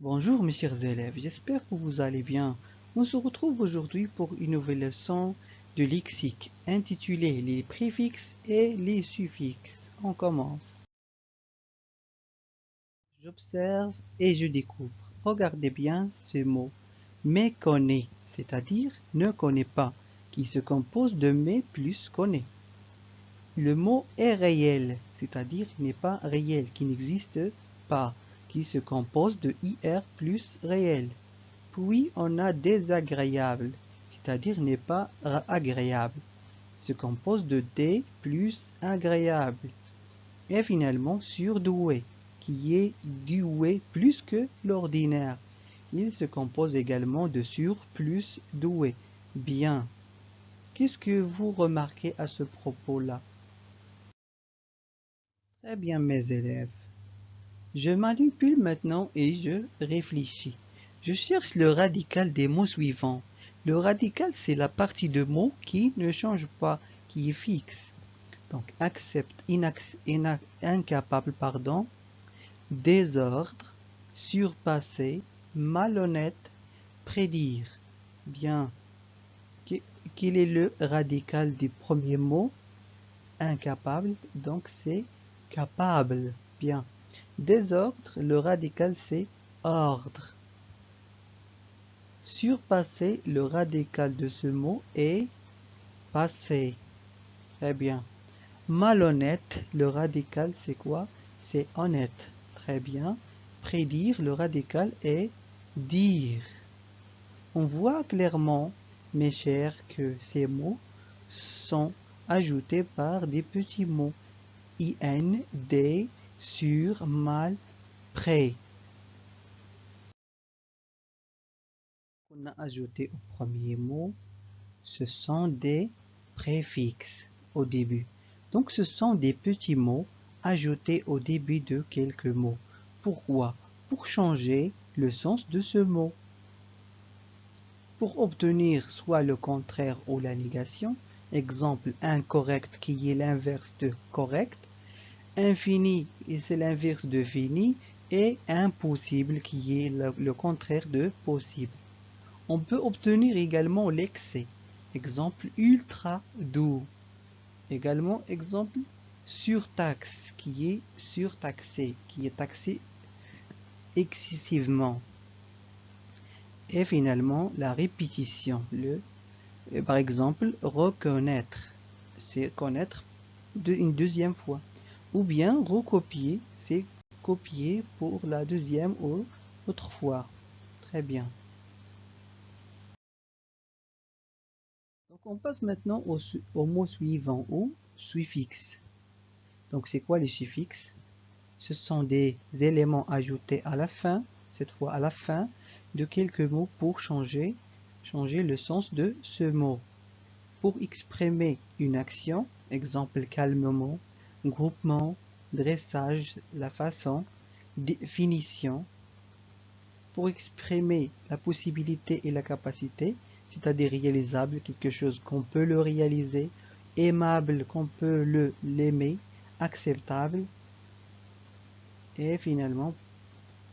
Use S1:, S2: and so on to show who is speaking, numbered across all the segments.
S1: Bonjour mes chers élèves, j'espère que vous allez bien. On se retrouve aujourd'hui pour une nouvelle leçon de lexique intitulée les préfixes et les suffixes. On commence. J'observe et je découvre. Regardez bien ce mot méconnaît, c'est-à-dire ne connaît pas, qui se compose de mais plus connaît. Le mot est réel, c'est-à-dire n'est pas réel, qui n'existe pas, qui se compose de ir plus réel. Puis on a désagréable, c'est-à-dire n'est pas agréable, se compose de d plus agréable. Et finalement surdoué, qui est doué plus que l'ordinaire. Il se compose également de sur plus doué. Bien. Qu'est-ce que vous remarquez à ce propos-là? Très bien, mes élèves. Je manipule maintenant et je réfléchis. Je cherche le radical des mots suivants. Le radical, c'est la partie de mots qui ne change pas, qui est fixe. Donc, accepte, incapable, pardon, désordre, surpasser, malhonnête, prédire. Bien. Quel est le radical du premier mot? Incapable, donc c'est capable. Bien. Désordre, le radical c'est ordre. Surpasser, le radical de ce mot est passer. Très bien. Malhonnête, le radical c'est quoi? C'est honnête. Très bien. Prédire, le radical est dire. On voit clairement, mes chers, que ces mots sont ajoutés par des petits mots. In, des, sur, mal, près. On a ajouté au premier mot, ce sont des préfixes au début. Donc ce sont des petits mots ajoutés au début de quelques mots. Pourquoi? Pour changer le sens de ce mot. Pour obtenir soit le contraire ou la négation, exemple incorrect qui est l'inverse de correct, infini et c'est l'inverse de fini, et impossible qui est le contraire de possible. On peut obtenir également l'excès. Exemple ultra doux. Également exemple surtaxe qui est surtaxé, qui est taxé excessivement. Et finalement la répétition. Par exemple reconnaître, c'est connaître une deuxième fois. Ou bien recopier, c'est copier pour la deuxième ou autre fois. Très bien. Donc on passe maintenant au mot suivant, au suffixe. Donc c'est quoi les suffixes? Ce sont des éléments ajoutés à la fin, cette fois à la fin de quelques mots pour changer le sens de ce mot. Pour exprimer une action, exemple calmement, groupement, dressage, la façon, définition. Pour exprimer la possibilité et la capacité, c'est-à-dire réalisable, quelque chose qu'on peut le réaliser, aimable, qu'on peut l'aimer, acceptable, et finalement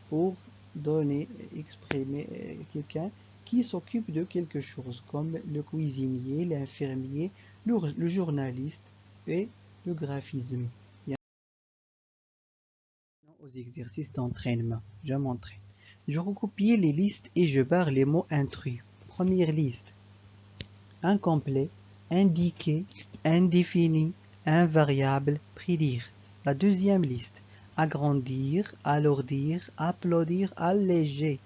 S1: pour donner, exprimer quelqu'un qui s'occupe de quelque chose, comme le cuisinier, l'infirmier, le journaliste et le graphisme. Bien. Aux exercices d'entraînement, je m'entraîne. Je recopie les listes et je barre les mots intrus. Première liste. Incomplet, indiqué, indéfini, invariable, prédire. La deuxième liste. Agrandir, alourdir, applaudir, alléger.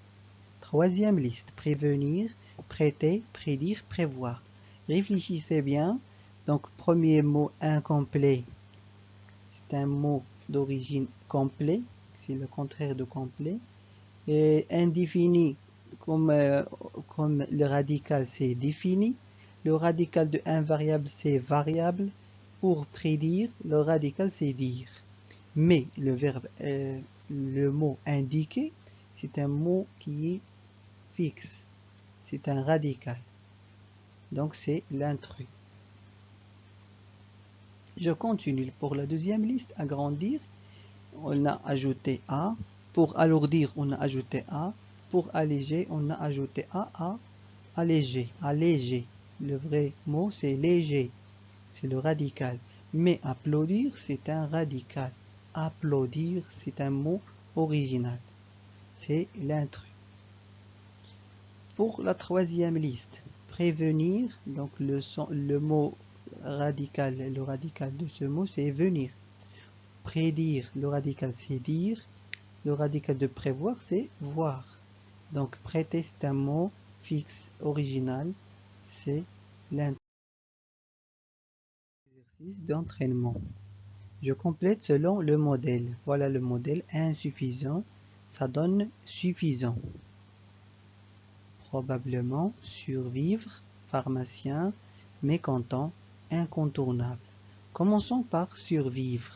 S1: Troisième liste. Prévenir, prêter, prédire, prévoir. Réfléchissez bien. Donc, premier mot incomplet. C'est un mot d'origine complet. C'est le contraire de complet. Et indéfini, comme le radical c'est défini. Le radical de invariable c'est variable. Pour prédire, le radical c'est dire. Mais le mot indiqué, c'est un mot qui est fixe. C'est un radical. Donc c'est l'intrus. Je continue pour la deuxième liste, agrandir. On a ajouté A. Pour alourdir, on a ajouté A. Pour alléger, on a ajouté A. Alléger, alléger. Le vrai mot, c'est léger. C'est le radical. Mais applaudir, c'est un radical. Applaudir, c'est un mot original. C'est l'intrus. Pour la troisième liste, prévenir, donc le mot radical, le radical de ce mot, c'est venir. Prédire, le radical, c'est dire. Le radical de prévoir, c'est voir. Donc, prêter, c'est un mot fixe, original. C'est l'exercice d'entraînement. Je complète selon le modèle. Voilà le modèle insuffisant. Ça donne suffisant. Probablement, survivre, pharmacien, mécontent, incontournable. Commençons par survivre.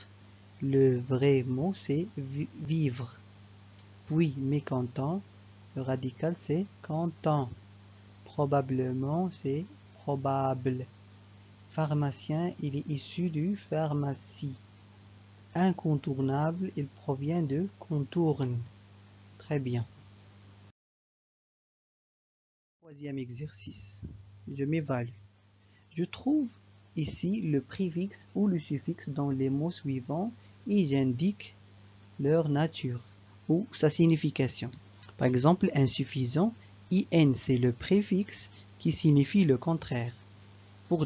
S1: Le vrai mot, c'est vivre. Puis, mécontent, le radical, c'est content. Probablement, c'est probable. Pharmacien, il est issu du pharmacie. Incontournable, il provient de contourne. Très bien. Troisième exercice. Je m'évalue. Je trouve ici le préfixe ou le suffixe dans les mots suivants et j'indique leur nature ou sa signification. Par exemple, insuffisant, in, c'est le préfixe qui signifie le contraire. Pour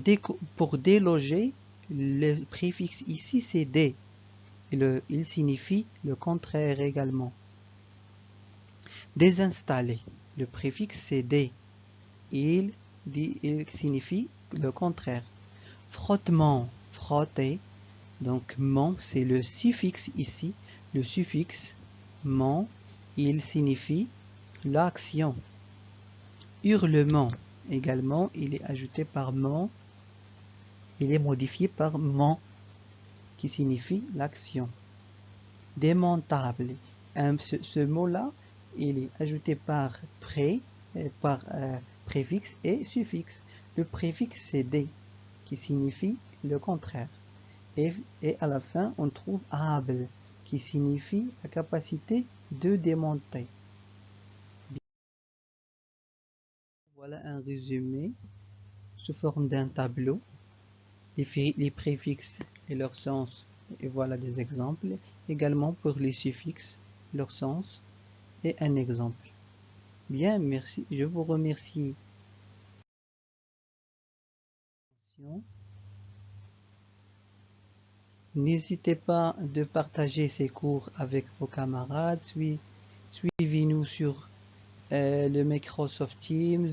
S1: déloger, le préfixe ici, c'est D. Il signifie le contraire également. Désinstaller, le préfixe, c'est D. Il signifie le contraire. Frottement, frotter, donc ment, c'est le suffixe ici. Le suffixe ment, il signifie l'action. Hurlement, également, il est ajouté par ment, il est modifié par ment, qui signifie l'action. Démontable, ce mot-là, il est ajouté par préfixe et suffixe. Le préfixe, c'est D, qui signifie le contraire. Et à la fin, on trouve able, qui signifie la capacité de démonter. Voilà un résumé sous forme d'un tableau. Les préfixes et leur sens, et voilà des exemples. Également pour les suffixes, leur sens et un exemple. Bien, merci. Je vous remercie. N'hésitez pas de partager ces cours avec vos camarades. Suivez-nous sur le Microsoft Teams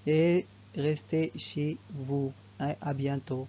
S1: et restez chez vous. À bientôt.